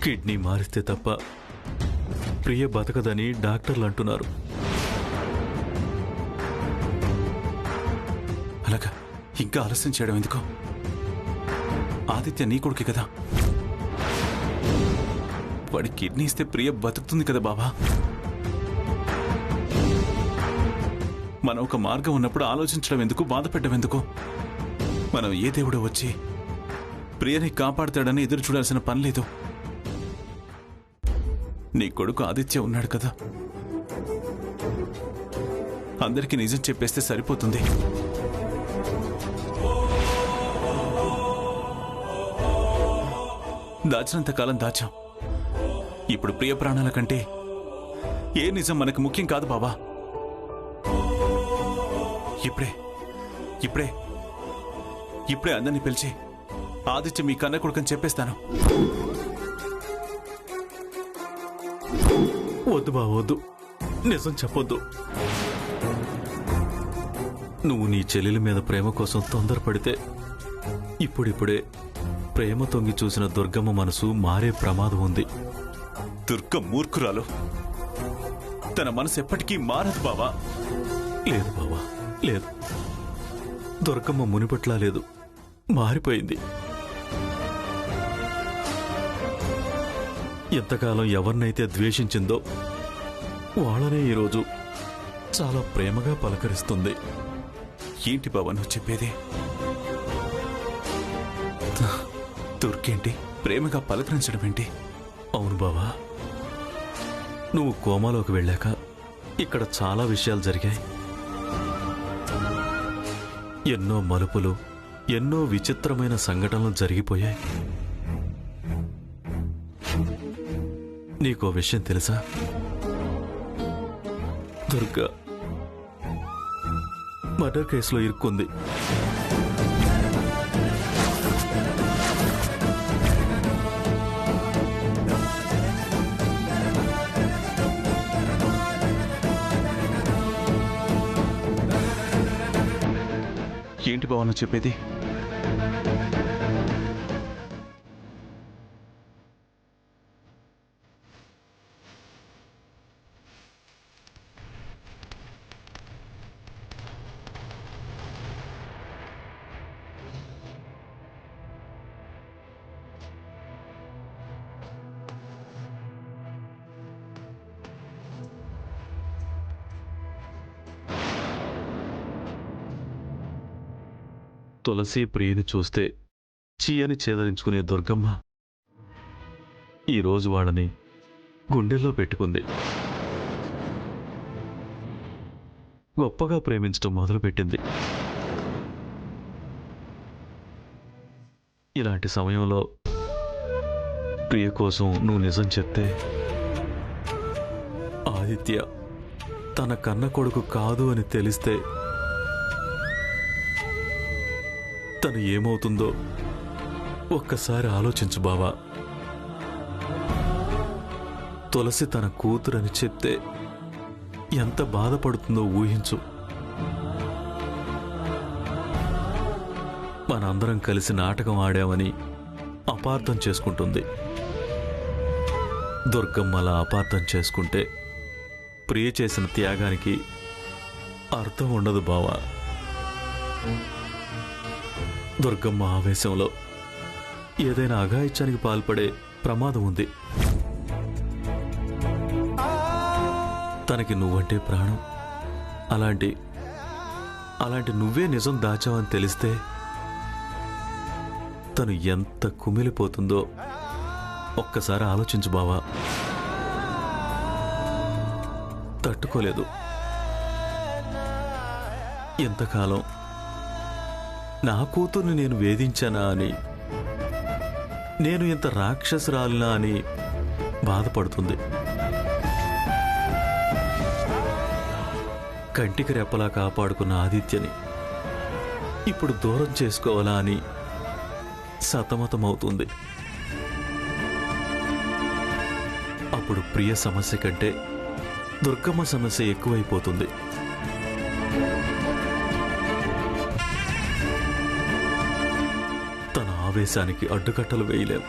Kidney మారిస్తే తప్ప ప్రియ బతకదని డాక్టర్లు అంటున్నారు. అలాగా ఇంకా ఆలస్యం చేయడం ఎందుకో? ఆదిత్య నీ కొడుకే కదా, వాడి కిడ్నీ ఇస్తే ప్రియ బతుకుతుంది కదా బాబా. మనం ఒక మార్గం ఉన్నప్పుడు ఆలోచించడం ఎందుకు, బాధపెట్టడం ఎందుకు? మనం ఏ దేవుడో వచ్చి ప్రియని కాపాడతాడని ఎదురు చూడాల్సిన పని లేదు. నీ కొడుకు ఆదిత్య ఉన్నాడు కదా, అందరికీ నిజం చెప్పేస్తే సరిపోతుంది. దాచినంత కాలం దాచాం. ఇప్పుడు ప్రియ ప్రాణాల కంటే ఏ నిజం మనకు ముఖ్యం కాదు బాబా. ఇప్పుడే ఇప్పుడే ఇప్పుడే అందరినీ పిలిచి ఆదిత్య మీ కన్న కొడుకని చెప్పేస్తాను. వద్దు బా, వద్దు, నిజం చెప్పొద్దు. నువ్వు నీ చెల్లెల మీద ప్రేమ కోసం తొందరపడితే ఇప్పుడిప్పుడే ప్రేమ తొంగి చూసిన దుర్గమ్మ మనసు మారే ప్రమాదం ఉంది. దుర్గ మూర్ఖురాలు, తన మనసు ఎప్పటికీ మారదు బావా. లేదు బావా, లేదు. దుర్గమ్మ మునిపట్లా లేదు, మారిపోయింది. ఎంతకాలం ఎవరినైతే ద్వేషించిందో వాళ్ళనే ఈరోజు చాలా ప్రేమగా పలకరిస్తుంది. ఏంటి బావా నువ్వు చెప్పేది? దుర్గేంటి ప్రేమగా పలకరించడం ఏంటి? అవును బావా, నువ్వు కోమాలోకి వెళ్ళాక ఇక్కడ చాలా విషయాలు జరిగాయి. ఎన్నో మలుపులు, ఎన్నో విచిత్రమైన సంఘటనలు జరిగిపోయాయి. నీకో విషయం తెలుసా? దుర్గా మర్డర్ కేసులో ఇరుక్కుంది. ఏంటి బావ నువ్వు చెప్పేది? తులసి ప్రియని చూస్తే చీయని చేదరించుకునే దుర్గమ్మ ఈరోజు వాళ్ళని గుండెల్లో పెట్టుకుంది. గొప్పగా ప్రేమించడం మొదలుపెట్టింది. ఇలాంటి సమయంలో ప్రియ కోసం నువ్వు నిజం చెప్తే ఆదిత్య తన కన్న కొడుకు కాదు అని తెలిస్తే తను ఏమవుతుందో ఒక్కసారి ఆలోచించు బావా. తులసి తన కూతురని చెప్తే ఎంత బాధపడుతుందో ఊహించు. మనందరం కలిసి నాటకం ఆడామని అపార్థం చేసుకుంటుంది. దుర్గమ్మలా అపార్థం చేసుకుంటే ప్రియ చేసిన త్యాగానికి అర్థం ఉండదు బావా. దుర్గమ్మ ఆవేశంలో ఏదైనా అఘాయిత్యానికి పాల్పడే ప్రమాదం ఉంది. తనకి నువ్వంటే ప్రాణం. అలాంటి నువ్వే నిజం దాచావని తెలిస్తే తను ఎంత కుమిలిపోతుందో ఒక్కసారి ఆలోచించు బావా. తట్టుకోలేదు. ఎంతకాలం నా కూతుర్ని నేను వేధించానా అని, నేను ఇంత రాక్షసురాలినా అని బాధపడుతుంది. కంటికి రెప్పలా కాపాడుకున్న ఆదిత్యని ఇప్పుడు దూరం చేసుకోవాలా అని సతమతమవుతుంది. అప్పుడు ప్రియ సమస్య కంటే దుర్గమ్మ సమస్య ఎక్కువైపోతుంది. ఆవేశానికి అడ్డుకట్టలు వేయలేం.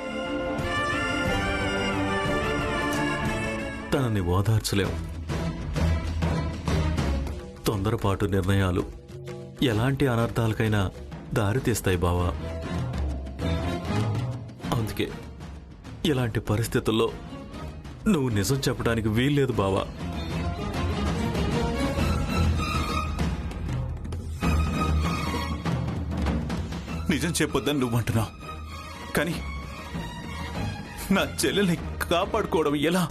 తనని ఓదార్చలేం. తొందరపాటు నిర్ణయాలు ఎలాంటి అనర్థాలకైనా దారితీస్తాయి బావా. అందుకే ఇలాంటి పరిస్థితుల్లో నువ్వు నిజం చెప్పడానికి వీల్లేదు బావా. నిజం చెప్పొద్దని నువ్వంటున్నావు, కానీ నా చెల్లెల్ని కాపాడుకోవడం ఎలా?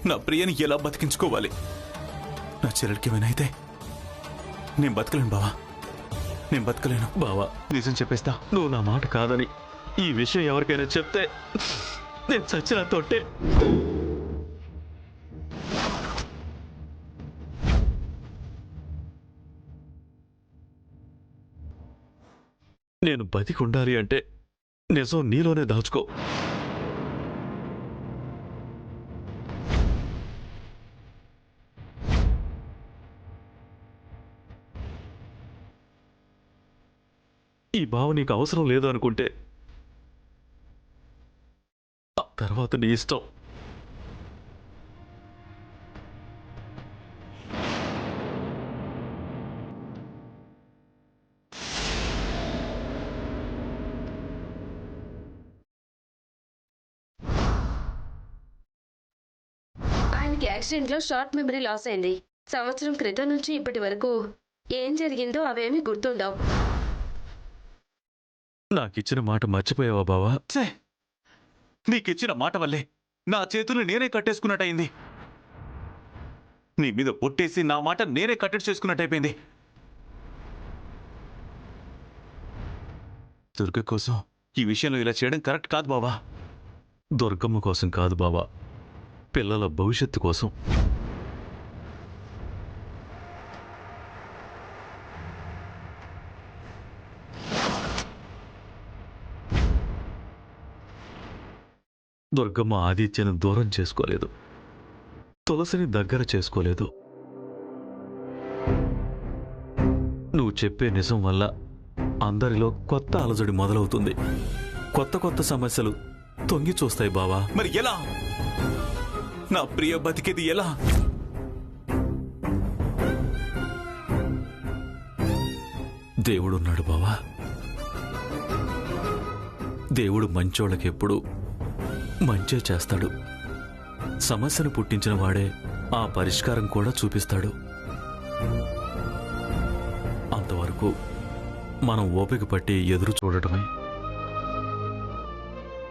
నా ప్రియని ఎలా బతికించుకోవాలి? నా చెల్లెలికి ఏమైనా అయితే నేను బతకలేను బావా, నేను బతకలేను. బావా, నిజం చెప్పేస్తా. నువ్వు నా మాట కాదని ఈ విషయం ఎవరికైనా చెప్తే నేను చచ్చిన తొట్టే. నేను బతికి ఉండాలి అంటే నిజం నీలోనే దాచుకో. ఈ భావ నీకు అవసరం లేదు అనుకుంటే ఆ తర్వాత నీ ఇష్టం. ఆయనకి యాక్సిడెంట్లో షార్ట్ మెమరీ లాస్ అయింది. సంవత్సరం క్రితం నుంచి ఇప్పటి వరకు ఏం జరిగిందో అవేమీ గుర్తుండవు. నాకిచ్చిన మాట మర్చిపోయావా బావా? ఛే! నీకిచ్చిన మాట వల్లే నా చేతులు నేనే కట్టేసుకున్నట్టయింది. నీ మీద పొట్టేసి నా మాట నేనే కట్టడి చేసుకున్నట్టయిపోయింది. దుర్గ కోసం ఈ విషయంలో ఇలా చేయడం కరెక్ట్ కాదు బావా. దుర్గమ్మ కోసం కాదు బావా, పిల్లల భవిష్యత్తు కోసం. దుర్గమ్మ ఆదిత్యను దూరం చేసుకోలేదు, తులసిని దగ్గర చేసుకోలేదు. నువ్వు చెప్పే నిజం వల్ల అందరిలో కొత్త అలజడి మొదలవుతుంది. కొత్త కొత్త సమస్యలు తొంగి చూస్తాయి బావా. మరి ఎలా? నా ప్రియ బతికేది ఎలా? దేవుడున్నాడు బావా. దేవుడు మంచోళ్ళకెప్పుడు మంచే చేస్తాడు. సమస్యను పుట్టించిన వాడే ఆ పరిష్కారం కూడా చూపిస్తాడు. అంతవరకు మనం ఓపిక పట్టి ఎదురు చూడటమే.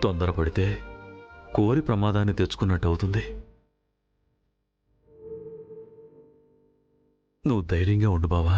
తొందరపడితే కోరి ప్రమాదాన్ని తెచ్చుకున్నట్టు అవుతుంది. నువ్వు ధైర్యంగా ఉండు బావా.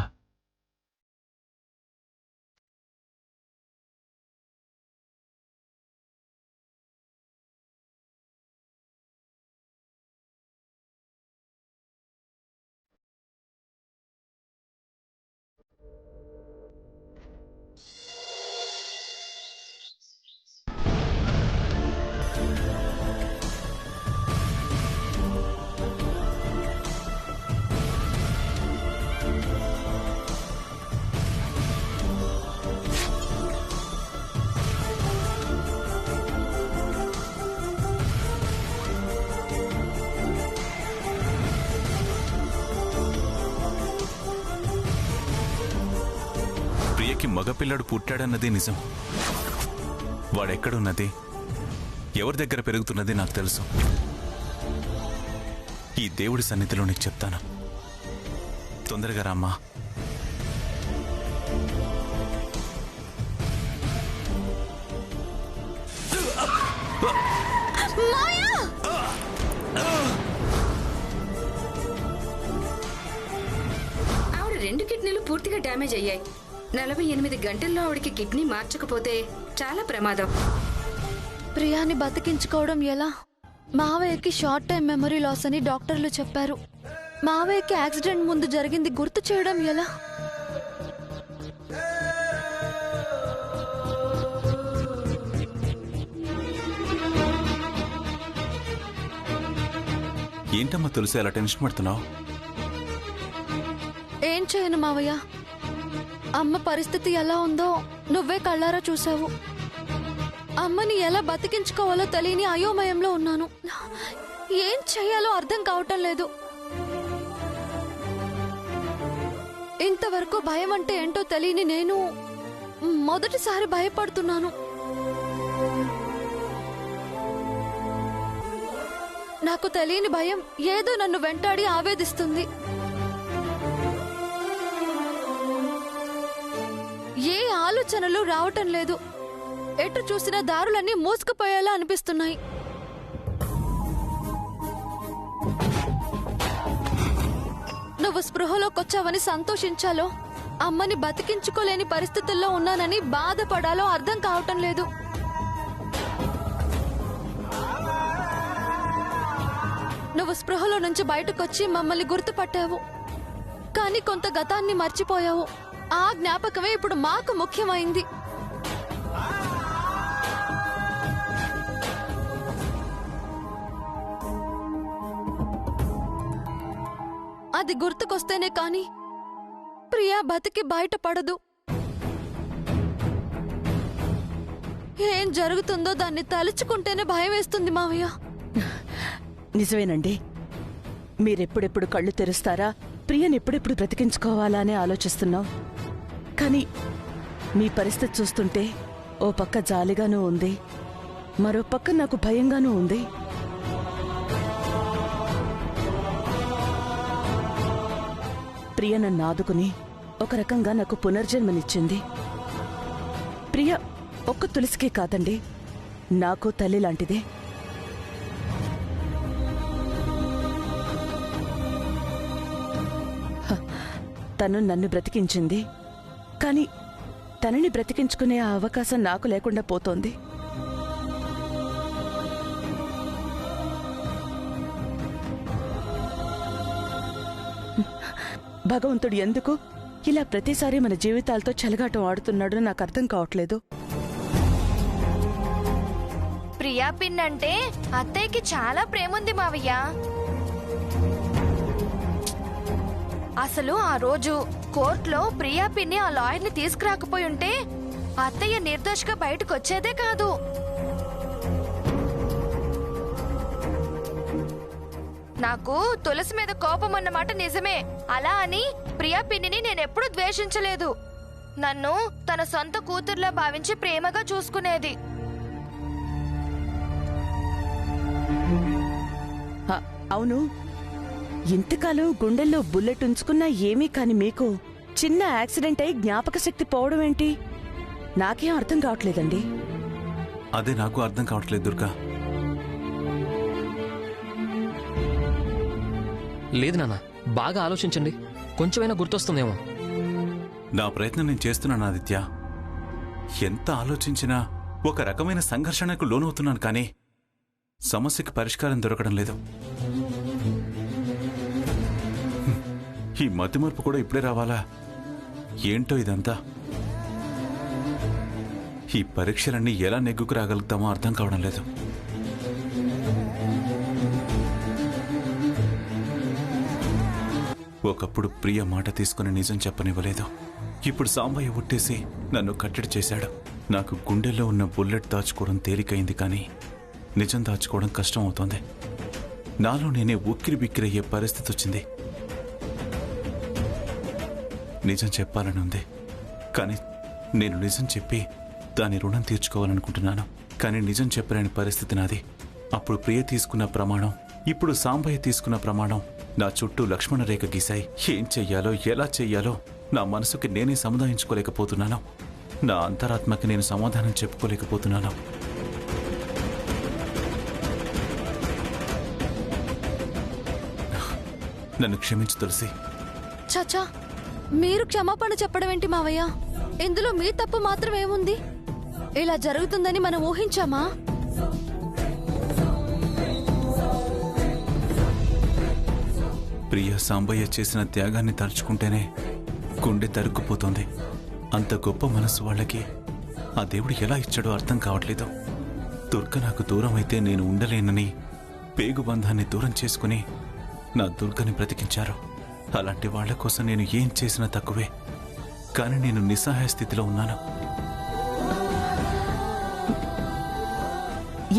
ప్రియకి మగపిల్లడు పుట్టాడన్నది నిజం. వాడెక్కడున్నది, ఎవరి దగ్గర పెరుగుతున్నది నాకు తెలుసు. ఈ దేవుడి సన్నిధిలో నీకు చెప్తాను. తొందరగా రామ్మా. ఆవిడ 2 కిడ్నీలు పూర్తిగా డ్యామేజ్ అయ్యాయి. 48 గంటల్లో ఆవిడకి కిడ్నీ మార్చకపోతే చాలా ప్రమాదం. ప్రియాని బతికించుకోవడం ఎలా? మావయ్యకి షార్ట్ టైం మెమరీ లాస్ అని డాక్టర్లు చెప్పారు. మావయ్యకి యాక్సిడెంట్ ముందు జరిగింది గుర్తు చేయడం ఎలా? ఏంటమ్మా తులసి అలా టెన్షన్ పడుతున్నావు? ఏం చేయను మావయ్య, అమ్మ పరిస్థితి ఎలా ఉందో నువ్వే కళ్ళారా చూసావు. అమ్మని ఎలా బతికించుకోవాలో తెలియని అయోమయంలో ఉన్నాను. ఏం చెయ్యాలో అర్థం కావటం లేదు. ఇంతవరకు భయం అంటే ఏంటో తెలియని నేను మొదటిసారి భయపడుతున్నాను. నాకు తెలియని భయం ఏదో నన్ను వెంటాడి ఆవేదిస్తుంది. ఏ ఆలోచనలు రావటం లేదు. ఎటు చూసిన దారులన్నీ మూసుకుపోయేలా అనిపిస్తున్నాయి. నువ్వు స్పృహలోకొచ్చావని సంతోషించాలో, అమ్మని బతికించుకోలేని పరిస్థితుల్లో ఉన్నానని బాధపడాలో అర్థం కావటం లేదు. నువ్వు స్పృహలో నుంచి బయటకొచ్చి మమ్మల్ని గుర్తుపట్టావు, కానీ కొంత గతాన్ని మర్చిపోయావు. ఆ జ్ఞాపకమే ఇప్పుడు మాకు ముఖ్యమైంది. అది గుర్తుకొస్తేనే కాని ప్రియా బతికి బయటపడదు. ఏం జరుగుతుందో దాన్ని తలుచుకుంటేనే భయం వేస్తుంది మావయ్య. నిజమేనండి. మీరెప్పుడెప్పుడు కళ్ళు తెరుస్తారా, ప్రియని ఎప్పుడెప్పుడు బ్రతికించుకోవాలా అని ఆలోచిస్తున్నాం. కానీ మీ పరిస్థితి చూస్తుంటే ఓ పక్క జాలిగానూ ఉంది, మరో పక్క నాకు భయంగానూ ఉంది. ప్రియ నన్ను ఆదుకుని ఒక రకంగా నాకు పునర్జన్మనిచ్చింది. ప్రియ ఒక్క తులసికే కాదండి, నాకు తల్లి లాంటిదే. తను నన్ను బ్రతికించింది, కానీ తనని బ్రతికించుకునే ఆ అవకాశం నాకు లేకుండా పోతోంది. భగవంతుడు ఎందుకు ఇలా ప్రతిసారి మన జీవితాలతో చెలగాటం ఆడుతున్నాడో నాకు అర్థం కావట్లేదు. ప్రియా పిన్ అంటే అత్తయ్యకి చాలా ప్రేముంది మావయ్య. అసలు ఆ రోజు కోర్టులో ప్రియా పిన్ని ఆ లాయర్ని తీసుకురాకపోయి ఉంటే అత్తయ్య నిర్దోషిగా బయటకు వచ్చేదే కాదు. నాకు తులసి మీద కోపం అన్నమాట నిజమే. అలా అని ప్రియా పిన్నిని నేనెప్పుడు ద్వేషించలేదు. నన్ను తన సొంత కూతుర్లా భావించి ప్రేమగా చూసుకునేది. అవును, ఇంతకాలం గుండెల్లో బుల్లెట్ ఉంచుకున్నా ఏమీ కాని మీకు చిన్న యాక్సిడెంట్ అయి జ్ఞాపక శక్తి పోవడం ఏంటి? నాకేం అర్థం కావట్లేదండి. అదే నాకు అర్థం కావట్లేదు దుర్గా. లేదు నాన్న, బాగా ఆలోచించండి, కొంచెమైనా గుర్తొస్తుందేమో. నా ప్రయత్నం నేను చేస్తున్నాను ఆదిత్య. ఎంత ఆలోచించినా ఒక రకమైన సంఘర్షణకు లోనవుతున్నాను, కానీ సమస్యకి పరిష్కారం దొరకడం లేదు. ఈ మతిమరుపు కూడా ఇప్పుడే రావాలా ఏంటో ఇదంతా? ఈ పరీక్షలన్నీ ఎలా నెగ్గుకు రాగలుగుతామో అర్థం కావడం లేదు. ఒకప్పుడు ప్రియ మాట తీసుకుని నిజం చెప్పనివ్వలేదు. ఇప్పుడు సాంబయ్య ఉట్టేసి నన్ను కట్టడి చేశాడు. నాకు గుండెల్లో ఉన్న బుల్లెట్ దాచుకోవడం తేలికైంది, కానీ నిజం దాచుకోవడం కష్టం అవుతోంది. నాలో నేనే ఉక్కిరి బిక్కిరయ్యే పరిస్థితి వచ్చింది. నిజం చెప్పాలని ఉంది, కానీ నేను నిజం చెప్పి దాని రుణం తీర్చుకోవాలనుకుంటున్నాను. కానీ నిజం చెప్పలేని పరిస్థితి నాది. అప్పుడు ప్రియ తీసుకున్న ప్రమాణం, ఇప్పుడు సాంబయ్య తీసుకున్న ప్రమాణం నా చుట్టూ లక్ష్మణ రేఖ గీశాయి. ఏం చెయ్యాలో, ఎలా చెయ్యాలో నా మనసుకి నేనే సముదాయించుకోలేకపోతున్నాను. నా అంతరాత్మకి నేను సమాధానం చెప్పుకోలేకపోతున్నాను. నన్ను క్షమించు తులసి. చచ్చా, మీరు క్షమాపణ చెప్పడం ఏంటి మావయ్య? ఇందులో మీ తప్పు మాత్రం ఏముంది? ఇలా జరుగుతుందని మనం ఊహించామా? ప్రియ సాంబయ్య చేసిన త్యాగాన్ని తలుచుకుంటేనే గుండె తరుక్కుపోతోంది. అంత గొప్ప మనసు వాళ్ళకి ఆ దేవుడు ఎలా ఇచ్చాడో అర్థం కావట్లేదు. దుర్గ నాకు దూరం అయితే నేను ఉండలేనని పేగుబంధాన్ని దూరం చేసుకుని నా దుర్గని బ్రతికించారు. అలాంటి వాళ్ల కోసం నేను ఏం చేసినా తక్కువే. కానీ నేను నిస్సహాయ స్థితిలో ఉన్నాను.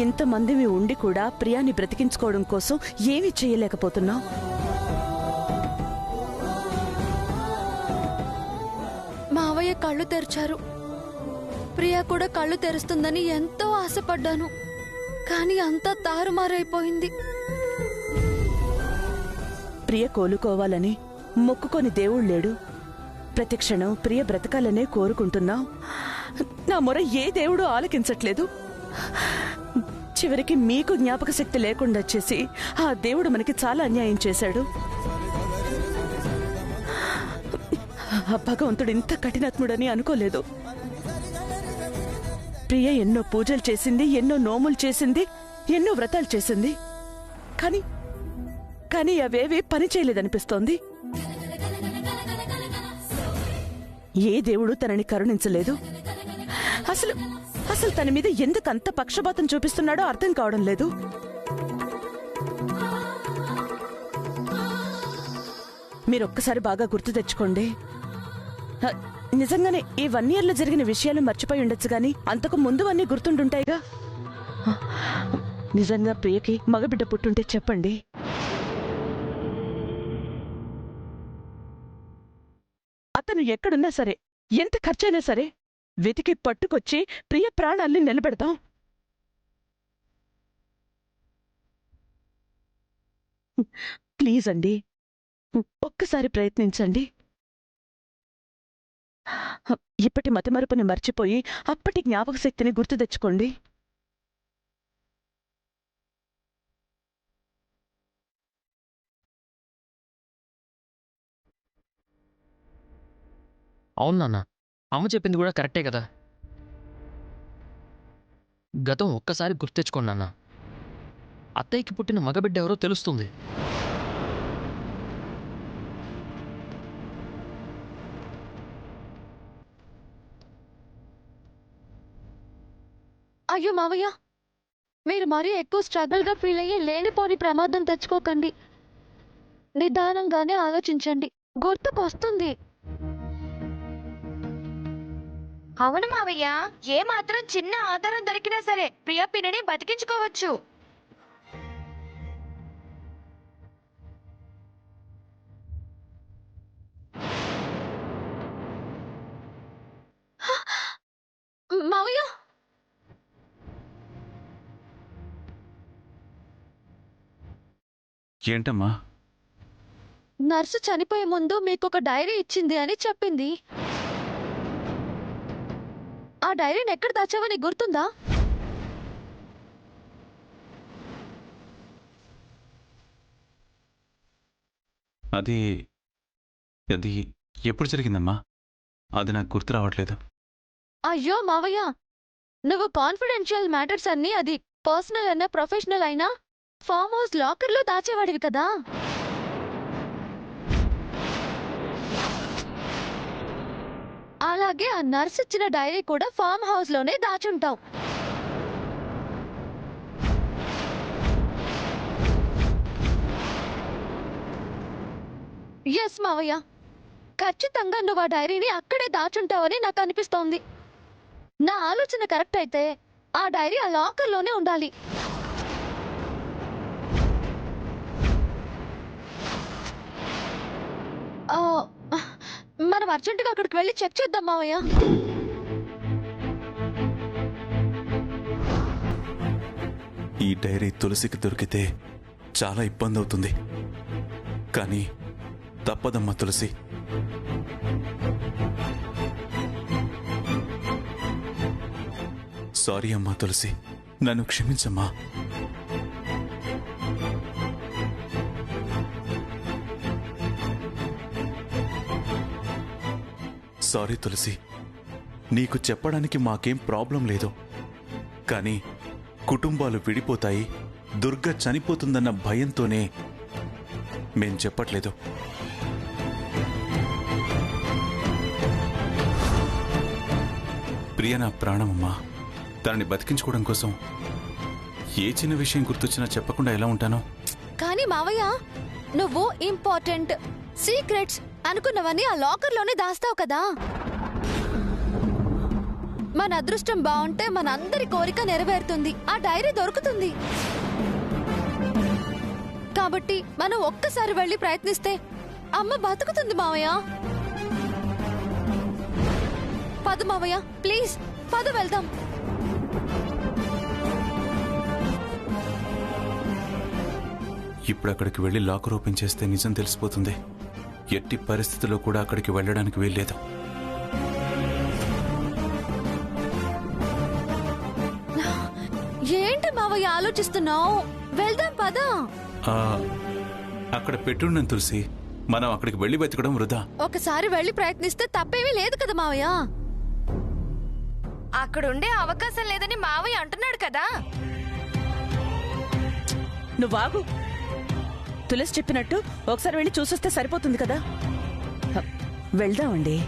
ఇంతమందివి ఉండి కూడా ప్రియాని బ్రతికించుకోవడం కోసం ఏమీ చేయలేకపోతున్నావు. మావయ్య కళ్ళు తెరిచారు. ప్రియా కూడా కళ్ళు తెరుస్తుందని ఎంతో ఆశపడ్డాను. కానీ అంతా తారుమారైపోయింది. ప్రియ కోలుకోవాలని మొక్కుకొని దేవుడు లేడు. ప్రతి క్షణం ప్రియ బ్రతకాలనే కోరుకుంటున్నావు. నా మొర ఏ దేవుడు ఆలకించట్లేదు. చివరికి మీకు జ్ఞాపక శక్తి లేకుండా చేసి ఆ దేవుడు మనకి చాలా అన్యాయం చేశాడు. భగవంతుడు ఇంత కఠినాత్ముడని అనుకోలేదు. ప్రియ ఎన్నో పూజలు చేసింది, ఎన్నో నోములు చేసింది, ఎన్నో వ్రతాలు చేసింది. కానీ అవేవి పని చేయలేదనిపిస్తోంది. ఏ దేవుడు తనని కరుణించలేదు. అసలు తన మీద ఎందుకంత పక్షపాతం చూపిస్తున్నాడో అర్థం కావడం లేదు. మీరొక్కసారి బాగా గుర్తు తెచ్చుకోండి. నిజంగానే ఈ 1 yearలో జరిగిన విషయాలు మర్చిపోయి ఉండొచ్చు గాని అంతకు ముందు అన్నీ గుర్తుంటుంటాయిగా. నిజంగా ప్రియకి మగబిడ్డ పుట్టుంటే చెప్పండి. అతను ఎక్కడున్నా సరే, ఎంత ఖర్చైనా సరే వెతికి పట్టుకొచ్చి ప్రియ ప్రాణాల్ని నిలబెడతాం. ప్లీజ్ అండి, ఒక్కసారి ప్రయత్నించండి. ఇప్పటి మతిమరుపుని మర్చిపోయి అప్పటి జ్ఞాపక శక్తిని గుర్తు తెచ్చుకోండి. అవును నాన్న, అమ్మ చెప్పింది కూడా కరెక్టే కదా. గతం ఒక్కసారి గుర్తు తెచ్చుకోండి నాన్న. అత్తయ్యకి పుట్టిన మగబిడ్డ ఎవరో తెలుస్తుంది. అయ్యో మావయ్య, మీరు మరీ ఎక్కువ స్ట్రగుల్గా ఫీల్ అయ్యి లేనిపోని ప్రమాదం తెచ్చుకోకండి. నిదానంగానే ఆలోచించండి, గుర్తుకొస్తుంది. అవును మావయ్య, ఏ మాత్రం చిన్న ఆధారం దొరికినా సరే ప్రియా పిన్నిని బతికించుకోవచ్చు. మావయ్య, ఏంటమ్మా? నర్సు చనిపోయే ముందు మీకు ఒక డైరీ ఇచ్చింది అని చెప్పింది. ఆ డైరీని ఎక్కడ దాచావని గుర్తుందా? అది అది ఎప్పుడు జరిగిందమ్మా? అది నాకు గుర్తు రావట్లేదు. అయ్యో మావయ్య, నువ్వు కాన్ఫిడెన్షియల్ మ్యాటర్స్ అన్నీ, అది పర్సనల్ అయినా ప్రొఫెషనల్ అయినా, ఫామ్ హౌస్ లాకర్లో దాచేవాడివి కదా. అలాగే ఆ నర్స్ ఇచ్చిన డైరీ కూడా ఫామ్ హౌస్ లోనే దాచుంటావు. ఎస్ మావయ్య, ఖచ్చితంగా నువ్వు ఆ డైరీని అక్కడే దాచుంటావని నాకు అనిపిస్తోంది. నా ఆలోచన కరెక్ట్ అయితే ఆ డైరీ ఆ లాకర్లోనే ఉండాలి. మనం అర్జెంటుగా అక్కడికి వెళ్ళి చెక్ చేద్దాం మావయ్య. ఈ డైరీ తులసికి దొరికితే చాలా ఇబ్బంది అవుతుంది. కానీ తప్పదమ్మా తులసి. సారీ అమ్మా తులసి, నన్ను క్షమించమ్మా. సారీ తులసి, నీకు చెప్పడానికి మాకేం ప్రాబ్లం లేదు. కానీ కుటుంబాలు విడిపోతాయి, దుర్గ చనిపోతుందన్న భయంతోనే మేం చెప్పట్లేదు. ప్రియ నా ప్రాణమమ్మా. తనని బతికించుకోవడం కోసం ఏ చిన్న విషయం గుర్తొచ్చినా చెప్పకుండా ఎలా ఉంటానో. కానీ మావయ్య, నువ్వు ఇంపార్టెంట్ సీక్రెట్స్ అనుకున్నవన్నీ ఆ లాకర్లోనే దాస్తావు కదా. మన అదృష్టం బాగుంటే మనందరి కోరిక నెరవేరుతుంది, ఆ డైరీ దొరుకుతుంది. కాబట్టి మనం ఒక్కసారి వెళ్ళి ప్రయత్నిస్తే అమ్మ బతుకుతుంది మావయ్య. పద మావయ్య, ప్లీజ్ పద వెళ్దాం. ఇప్పుడు అక్కడికి వెళ్ళి లాకర్ ఓపెన్ చేస్తే నిజం తెలిసిపోతుంది. ఎట్టి పరిస్థితుల్లో కూడా అక్కడికి వెళ్ళడానికి వీల్లేదు. ఏంటి మావయ్య ఆలోచిస్తున్నావు? వెళ్దాం పద. ఆ, అక్కడ పెట్టున్నాను తులసి. మనం అక్కడికి వెళ్ళి వెతకడం వృధా. ఒకసారి వెళ్ళి ప్రయత్నిస్తే తప్పేమీ లేదు కదా మావయ్య. అక్కడుండే అవకాశం లేదని మావయ్య అంటున్నాడు కదా. నువ్వాగు. తులసి చెప్పినట్టు ఒకసారి వెళ్ళి చూసొస్తే సరిపోతుంది కదా. వెళ్దామండి.